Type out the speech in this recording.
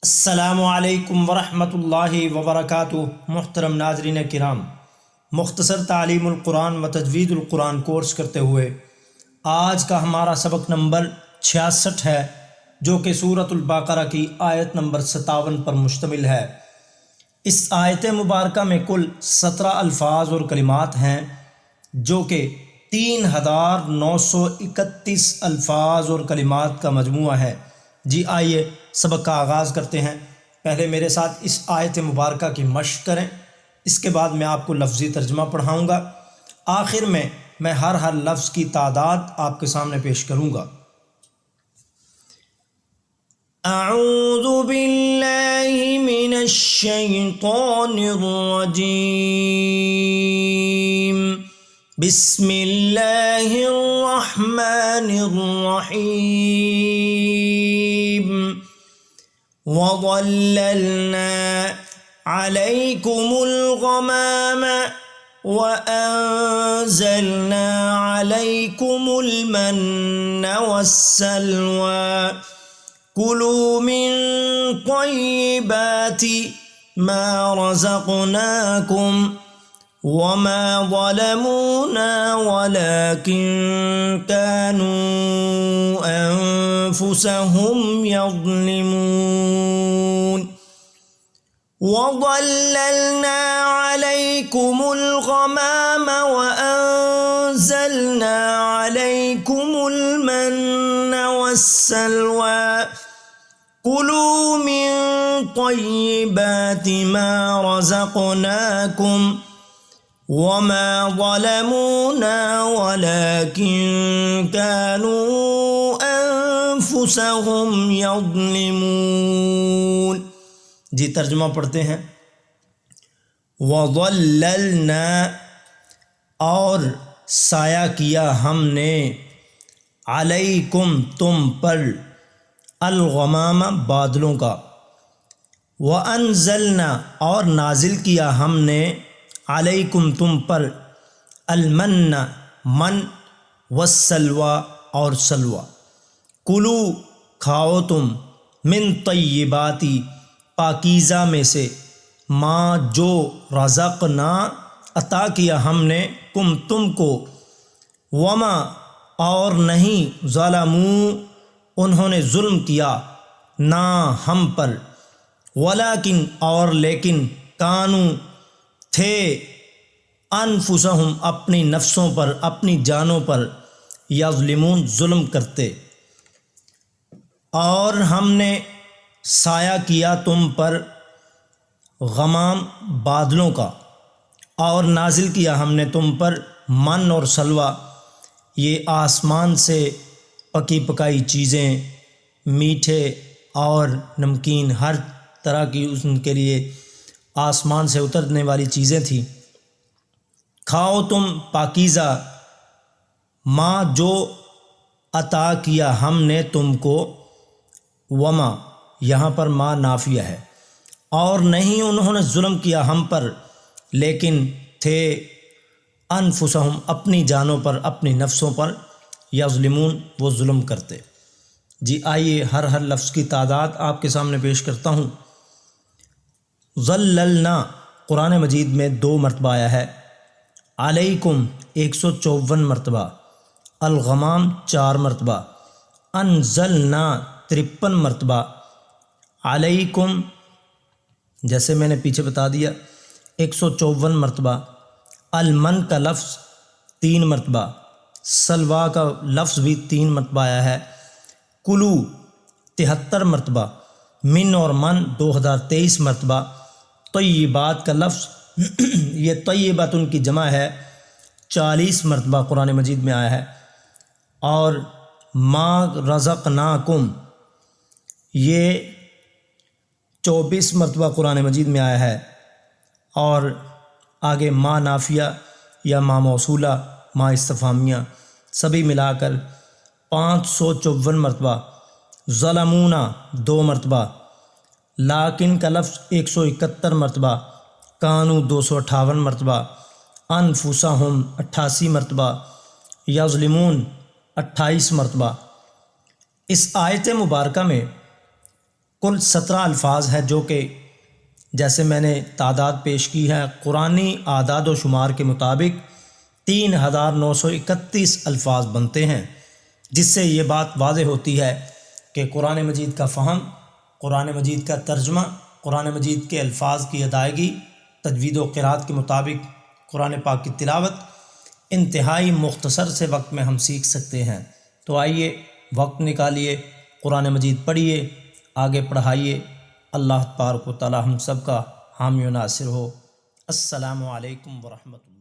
السلام علیکم ورحمۃ اللہ وبرکاتہ۔ محترم ناظرین کرام، مختصر تعلیم القرآن و تجوید القرآن کورس کرتے ہوئے آج کا ہمارا سبق نمبر 66 ہے، جو کہ سورۃ البقرہ کی آیت نمبر 57 پر مشتمل ہے۔ اس آیت مبارکہ میں کل 17 الفاظ اور کلمات ہیں، جو کہ 3931 الفاظ اور کلمات کا مجموعہ ہے۔ جی آئیے سبق کا آغاز کرتے ہیں۔ پہلے میرے ساتھ اس آیت مبارکہ کی مشق کریں، اس کے بعد میں آپ کو لفظی ترجمہ پڑھاؤں گا۔ آخر میں ہر لفظ کی تعداد آپ کے سامنے پیش کروں گا۔ اعوذ باللہ من الشیطان الرجیم، بسم اللہ الرحمن الرحیم۔ وَظَلَّلْنَا عَلَيْكُمُ الْغَمَامَ وَأَنزَلْنَا عَلَيْكُمُ الْمَنَّ وَالسَّلْوَىٰ كُلُوا مِن طَيِّبَاتِ مَا رَزَقْنَاكُمْ وَمَا ظَلَمُونَا وَلَٰكِن كَانُوا أَنفُسَهُمْ يَظْلِمُونَ۔ وَظَلَّلْنَا عَلَيْكُمُ الْغَمَامَ وَأَنزَلْنَا عَلَيْكُمُ الْمَنَّ وَالسَّلْوَىٰ كُلُوا مِن طَيِّبَاتِ مَا رَزَقْنَاكُمْ وَمَا ظَلَمُونَا وَلَٰكِن كَانُوا أَنفُسَهُمْ يَظْلِمُونَ۔ جی ترجمہ پڑھتے ہیں۔ وَظَلَّلْنَا، اور سایہ کیا ہم نے، علیکم تم پر، الغمام بادلوں کا، وَأَنزَلْنَا اور نازل کیا ہم نے، علیکم تم پر، المن من، والسلویٰ اور سلویٰ، کلو کھاؤ تم، من طیباتی پاکیزہ میں سے، ما جو، رزقنا عطا کیا ہم نے، کم تم کو، وما اور نہیں، ظلموا انہوں نے ظلم کیا، نہ ہم پر، ولیکن اور لیکن، کانوا تھے، انفسہم اپنی نفسوں پر، اپنی جانوں پر، یظلمون ظلم کرتے۔ اور ہم نے سایہ کیا تم پر غمام بادلوں کا، اور نازل کیا ہم نے تم پر من اور سلویٰ، یہ آسمان سے پکی پکائی چیزیں، میٹھے اور نمکین ہر طرح کی ان کے لیے آسمان سے اترنے والی چیزیں تھیں۔ کھاؤ تم پاکیزہ ما جو عطا کیا ہم نے تم کو، وما یہاں پر ما نافیہ ہے، اور نہیں انہوں نے ظلم کیا ہم پر، لیکن تھے، انفسہم اپنی جانوں پر، اپنی نفسوں پر، یظلمون وہ ظلم کرتے۔ جی آئیے ہر لفظ کی تعداد آپ کے سامنے پیش کرتا ہوں۔ ظللنا قرآن مجید میں 2 مرتبہ آیا ہے، علیکم 154 مرتبہ، الغمام 4 مرتبہ، انزلنا 53 مرتبہ، علیکم جیسے میں نے پیچھے بتا دیا 154 مرتبہ، المن کا لفظ 3 مرتبہ، سلویٰ کا لفظ بھی 3 مرتبہ آیا ہے، کلو 73 مرتبہ، من اور من 2023 مرتبہ، طیبات کا لفظ یہ طیبات ان کی جمع ہے، 40 مرتبہ قرآن مجید میں آیا ہے، اور ما رزقناکم یہ 24 مرتبہ قرآن مجید میں آیا ہے، اور آگے ما نافیہ یا ما موصولہ، ما استفہامیہ سبھی ملا کر 554 مرتبہ، ظلمونا 2 مرتبہ، لیکن کا لفظ 171 مرتبہ، کانو 258 مرتبہ، انفسہم 88 مرتبہ، یظلمون 28 مرتبہ۔ اس آیت مبارکہ میں کل 17 الفاظ ہیں جو کہ جیسے میں نے تعداد پیش کی ہے قرآنی اعداد و شمار کے مطابق 3931 الفاظ بنتے ہیں، جس سے یہ بات واضح ہوتی ہے کہ قرآن مجید کا فہم، قرآن مجید کا ترجمہ، قرآن مجید کے الفاظ کی ادائیگی تجوید و قرات کے مطابق قرآن پاک کی تلاوت انتہائی مختصر سے وقت میں ہم سیکھ سکتے ہیں۔ تو آئیے وقت نکالیے، قرآن مجید پڑھیے، آگے پڑھائیے۔ اللہ تبارک و تعالی ہم سب کا حامی و ناصر ہو۔ السلام علیکم ورحمۃ اللہ۔